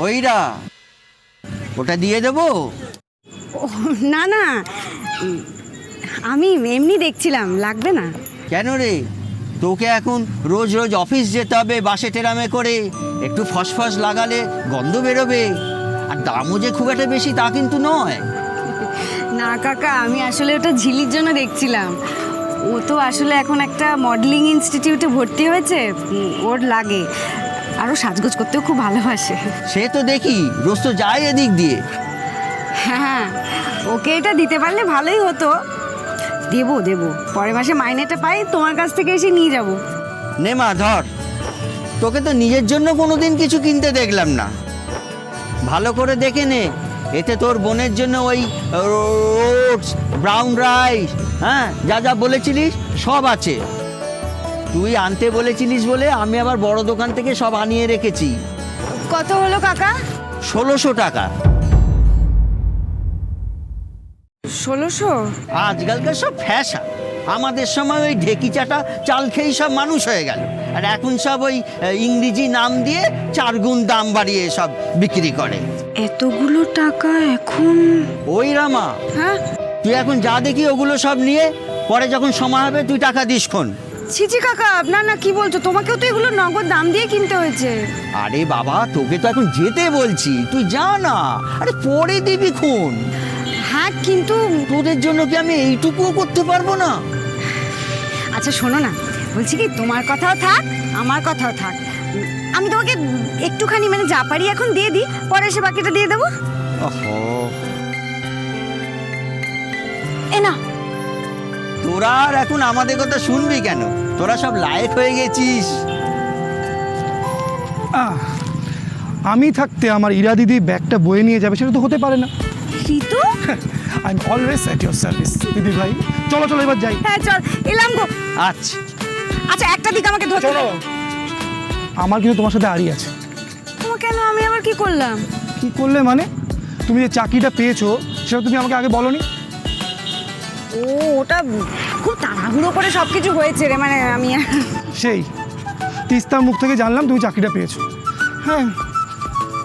ওইরা ওটা দিয়ে দেবো? ও, না না, আমি এমনি দেখছিলাম, লাগবে না। কেন রে, তোকে এখন রোজ রোজ অফিস যেতে হবে বাসে টেরামে করে, একটু ফসফস লাগালে গন্ধ বেরোবে। আর দামও যে খুব একটা বেশি তা কিন্তু নয়। না কাকা, আমি আসলে ওটা ঝিলির জন্য দেখছিলাম। ও তো আসলে এখন একটা মডেলিং ইনস্টিটিউটে ভর্তি হয়েছে, ওর লাগে। আরও সাজগোজ করতেও খুব ভালোবাসে। সে তো দেখি রোজ তো যায় এদিক দিয়ে। হ্যাঁ, ওকে এটা দিতে পারলে ভালোই হতো। দেবো দেবো, পরের মাসে মাইনেটা পাই তোমার কাছ থেকে এসে নিয়ে যাব। নে মা ধর, তোকে তো নিজের জন্য কোনোদিন কিছু কিনতে দেখলাম না। ভালো করে দেখে নে, এতে তোর বোনের জন্য ওই ওটস, ব্রাউন রাইস, হ্যাঁ যা যা বলেছিলিস সব আছে। তুই আনতে বলেছিলিস বলে আমি আবার বড় দোকান থেকে সব আনিয়ে রেখেছি। কত হলো কাকা? 1600 টাকা। 1600? আজকালকার সব ফ্যাশন। আমাদের সময় ওই ঢেকি চাটা চাল খেয়েই সব মানুষ হয়ে গেল, আর এখন সব ওই ইংরেজি নাম দিয়ে 4 গুণ দাম বাড়িয়ে সব বিক্রি করে। এতগুলো টাকা এখন? ওই রামা, হ্যাঁ, তুই এখন যা দেখি ওগুলো সব নিয়ে, পরে যখন সময় হবে তুই টাকা দিস খন। ছিছি কাকা, না না, কি বলছো? তোমাকেও তো এগুলো নগদ দাম দিয়ে কিনতে হয়েছে। আরে বাবা, তোকে তো এখন যেতে বলছি, তুই যা না। আরে পরে দিবি খন। হ্যাঁ, কিন্তু তোদের জন্য কি আমি এইটুকুও করতে পারবো না? আচ্ছা শোনো না, বলছি কি, তোমার কথাও থাক আমার কথাও থাক। আমি তোমাকে একটুখানি মানে যা পারি এখন দিয়ে দিই, পরে এসে বাকিটা দিয়ে দেবো। ওহো, এ না। তোরা আর এখন আমাদের কথা শুনবি কেন? তোরা সব লায়েক হয়ে গেছিস। আমি থাকতে আমার ইরা দিদি ব্যাগটা বয়ে নিয়ে যাবে সেটা তো হতে পারে না। Ritu, I am always at your service দিদি ভাই। চলো চলো এবার যাই। হ্যাঁ চল, এলাম গো। আচ্ছা আচ্ছা, একটা দিক আমাকে ধরতে চলো। হবে। আমার কিন্তু তোমার সাথে আড়ি আছে। তোমার কেন? আমি আবার কি করলাম? কি করলে মানে? তুমি যে চাকরিটা পেয়েছো সেটা তুমি আমাকে আগে বলোনি। ও, ওটা খুব তাড়াহুড়ো করে সব কিছু হয়েছে রে, মানে আমি সেই তিস্তার মুখ থেকে জানলাম তুমি চাকরিটা পেয়েছো। হ্যাঁ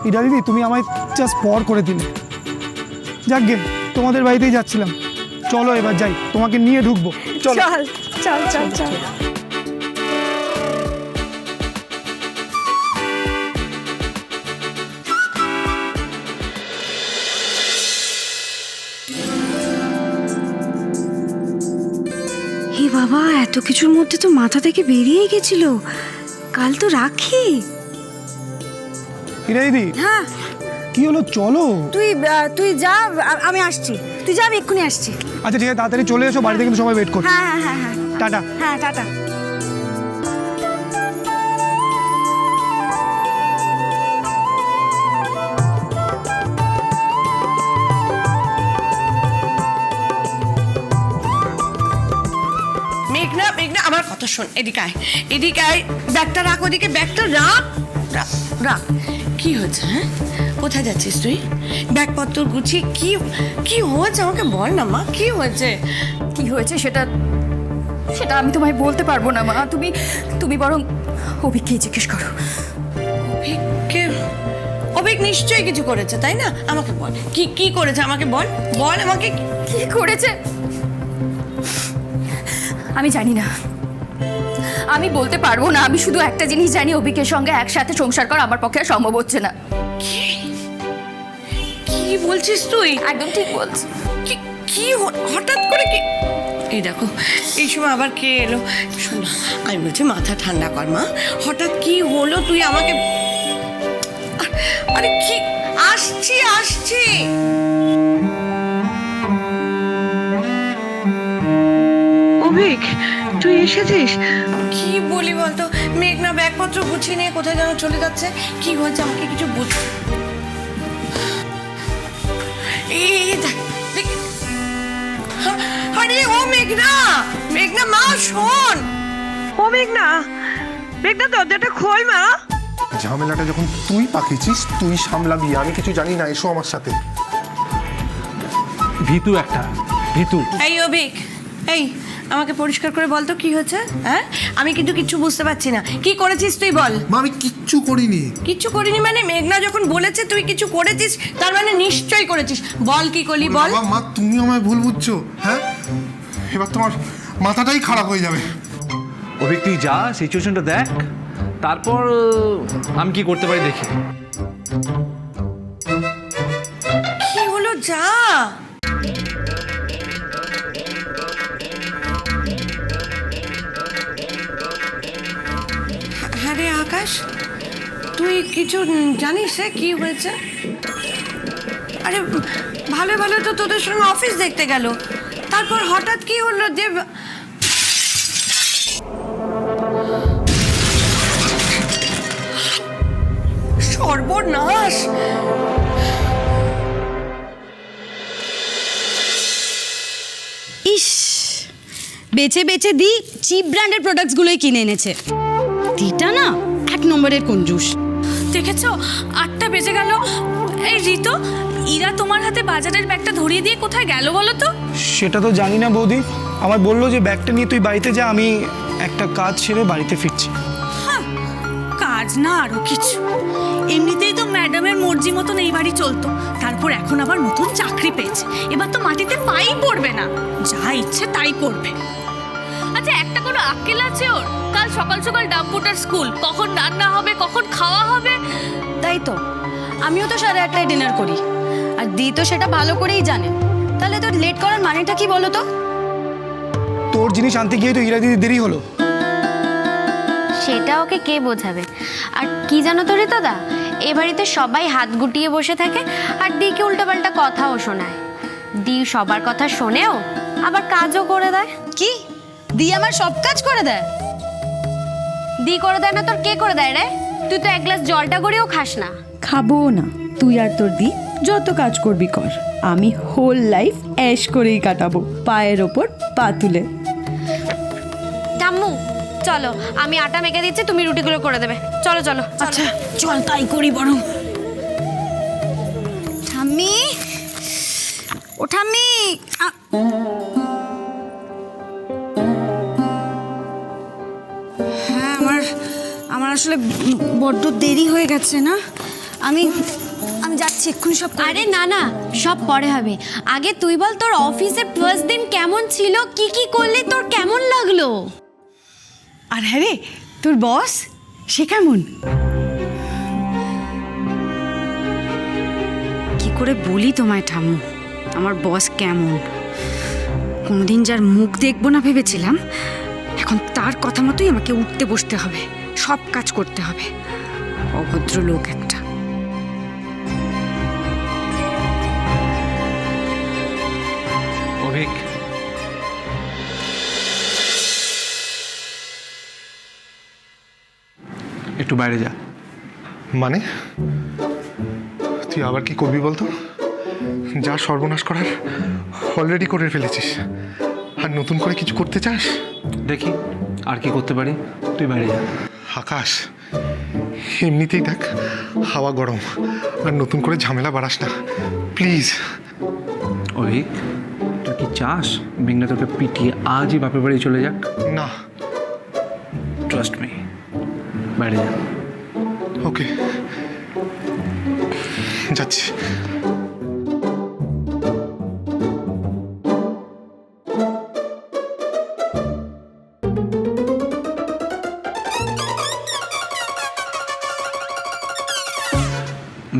ইরা দিদি, তুমি আমায় জাস্ট পর করে দিলে। যাকগে, তোমাদের বাড়িতেই যাচ্ছিলাম। চলো এবার যাই, তোমাকে নিয়ে ঢুকবো। চলো চল চল চল চল। হে বাবা, এত কিছুর মধ্যে তো মাথা থেকে বেরিয়ে গেছিল। কাল তো রাখি। ইরা দিদি, হ্যাঁ, কি হলো? চলো। তুই যা, আমি আসছি। তুই যা, আমি এক্ষুনি আসছি। আচ্ছা ঠিক আছে, তাড়াতাড়ি চলে এসো, বাড়িতে কিন্তু সবাই ওয়েট করছে। হ্যাঁ হ্যাঁ হ্যাঁ হ্যাঁ, টাটা। হ্যাঁ টাটা। মেঘনা, মেঘনা, আমার কথা শোন, এদিকে আয়, এদিকে আয়। ব্যাগটা রাখ ওদিকে, ব্যাগটা রাখ, রাখ, রাখ। কি হয়েছে? হ্যাঁ, কোথায় যাচ্ছিস তুই? ব্যাগপত্র গুছিয়ে কি কি হয়েছে আমাকে বল না মা, কি হয়েছে? কি হয়েছে সেটা সেটা আমি তোমায় বলতে পারবো না মা। তুমি তুমি বরং অভিককে জিজ্ঞেস করো। অভিককে? অভিক নিশ্চয়ই কিছু করেছে, তাই না? আমাকে বল, কি কি করেছে আমাকে বল, বল আমাকে। কি করেছে আমি জানি না, আমি বলতে পারবো না। আমি শুধু একটা জিনিস জানি, অভিকের সঙ্গে একসাথে সংসার করা আমার পক্ষে আর সম্ভব হচ্ছে না। কি বলছিস তুই? একদম ঠিক বলছি। কি কি হঠাৎ করে কি? এই দেখো, এই সময় আবার কে এলো? শোন না, আমি বলছি মাথা ঠান্ডা কর মা। হঠাৎ কি হলো তুই আমাকে? আরে কি? আসছি আসছি। অভিক, তুই এসেছিস? কি বলি বলতো? মেঘনা ব্যাগপত্র গুছিয়ে নিয়ে কোথায় যেন চলে যাচ্ছে। কি হয়েছে আমাকে কিছু বুঝ। এই দেখ, দেখ। আরে ও মেঘনা, মেঘনা মা শোন। ও মেঘনা, মেঘনা দরজাটা খোল মা। ঝামেলাটা যখন তুই পাকিয়েছিস তুই সামলাবি, আমি কিছু জানি না। এসো আমার সাথে। ভীতু একটা, ভীতু। এই অভিক, এই আমাকে পরিষ্কার করে বল তো কি হয়েছে, হ্যাঁ? আমি কিন্তু কিচ্ছু বুঝতে পারছি না। কি করেছিস তুই বল। মা আমি কিচ্ছু করিনি। কিচ্ছু করিনি মানে? মেঘনা যখন বলেছে তুই কিছু করেছিস, তার মানে নিশ্চয়ই করেছিস। বল কি করলি বল। বাবা মা তুমি আমায় ভুল বুঝছো, হ্যাঁ? এবার তোমার মাথাটাই খারাপ হয়ে যাবে। অভিক তুই যা, সিচুয়েশনটা দেখ, তারপর আমি কি করতে পারি দেখি। কি হলো, যা। হ্যাঁ রে আকাশ, তুই কিছু জানিস রে কি হয়েছে? আরে ভালো ভালো তো তোদের সঙ্গে অফিস দেখতে গেল, তারপর হঠাৎ কি হলো যে সর্বনাশ। ইস, বেছে বেছে দি চিপ ব্র্যান্ডের প্রোডাক্টসগুলোই কিনে এনেছে। দিটা না 1 নম্বরের কঞ্জুস। দেখেছো 8টা বেজে গেল। এই ঋতু, ইরা তোমার হাতে বাজারের ব্যাগটা ধরিয়ে দিয়ে কোথায় গেল বলো তো? সেটা তো জানি না বৌদি, আমায় বললো যে ব্যাগটা নিয়ে তুই বাড়িতে যা, আমি একটা কাজ ছেড়ে বাড়িতে ফিরছি। কাজ না আরো কিছু। এমনিতেই তো ম্যাডামের মর্জি মতন এই বাড়ি চলতো, তারপর এখন আবার নতুন চাকরি পেয়েছে, এবার তো মাটিতে পাই পড়বে না, যা ইচ্ছে তাই করবে। আচ্ছা, একটা কোনো আক্কেল আছে ওর? কাল সকাল সকাল ডাম্পুটার স্কুল, কখন রান্না হবে, কখন খাওয়া হবে? তাই তো, আমিও তো 8:30টায় ডিনার করি, আর দি তো সেটা ভালো করেই জানে। তাহলে তোর লেট করার মানেটা কি বলো তো? তোর জিনিস আনতে গিয়ে তো ইরা দিদি দেরি হলো। সেটা ওকে কে বোঝাবে? আর কি জানো তো ঋতদা, এ বাড়িতে সবাই হাত গুটিয়ে বসে থাকে আর দিকে উল্টোপাল্টা কথাও শোনায়। দি সবার কথা শোনেও, আবার কাজও করে দেয়। কি দি আমার সব কাজ করে দেয়? দি করে দেয় না তোর কে করে দেয় রে? তুই তো 1 গ্লাস জলটা করেও খাস না। খাবো না, তুই আর তোর দি যত কাজ করবি কর, আমি হোল লাইফ অ্যাশ করেই কাটাবো, পায়ের ওপর পা তুলে। ঠাম্মু চলো, আমি আটা মেখে দিচ্ছি, তুমি রুটিগুলো করে দেবে। চলো চলো। আচ্ছা চল তাই করি বরং। ঠাম্মি, ও ঠাম্মি, হ্যাঁ আমার আসলে বড্ড দেরি হয়ে গেছে না, আমি যাচ্ছি এক্ষুনি সব। আরে না না, সব পরে হবে। আগে তুই বল, তোর অফিসে ফার্স্ট দিন কেমন ছিল, কি কি করলি, তোর কেমন লাগলো? আর হ্যাঁ রে, তোর বস সে কেমন? কি করে বলি তোমায় ঠাম্মু, আমার বস কেমন? কোনোদিন যার মুখ দেখবো না ভেবেছিলাম, এখন তার কথা মতোই আমাকে উঠতে বসতে হবে, সব কাজ করতে হবে। অভদ্র লোক একটা। অভিক, একটু বাইরে যা। মানে তুই আবার কি করবি বলতো? যা সর্বনাশ করার অলরেডি করে ফেলেছিস, আর নতুন করে কিছু করতে চাস? দেখি আর কি করতে পারি, তুই বাইরে যা। আকাশ, এমনিতেই দেখ হাওয়া গরম, আর নতুন করে ঝামেলা বাড়াস না প্লিজ। অভিক, তুই কি চাস মেঘনা তোকে পিটিয়ে আজই বাপের বাড়ি চলে যাক? না। ট্রাস্ট মি, বাইরে যা। ওকে, যাচ্ছি।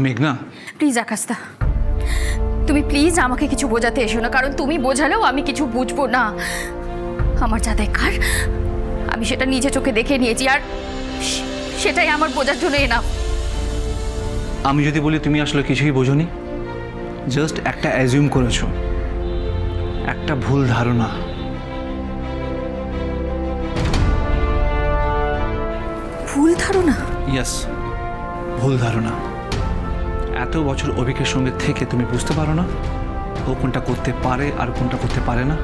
মেঘনা, প্লিজ আকাশদা, তুমি প্লিজ আমাকে কিছু বোঝাতে এসো না, কারণ তুমি বোঝালেও আমি কিছু বুঝবো না। আমার যা দেখার আমি সেটা নিজে চোখে দেখে নিয়েছি, আর সেটাই আমার বোঝার জন্য এনাফ। আমি যদি বলি তুমি আসলে কিছুই বোঝোনি, জাস্ট একটা অ্যাজিউম করেছো, একটা ভুল ধারণা। ভুল ধারণা? ইয়েস, ভুল ধারণা। এত বছর অভিকের সঙ্গে থেকে তুমি বুঝতে পারো না ও কোনটা করতে পারে আর কোনটা করতে পারে না?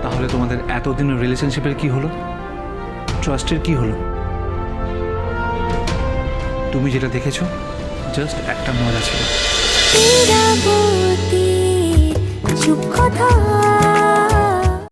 তাহলে তোমাদের এতদিনের রিলেশনশিপের কি হলো, ট্রাস্টের কি হলো? তুমি যেটা দেখেছো জাস্ট একটা মজা ছিল। চুপ কথা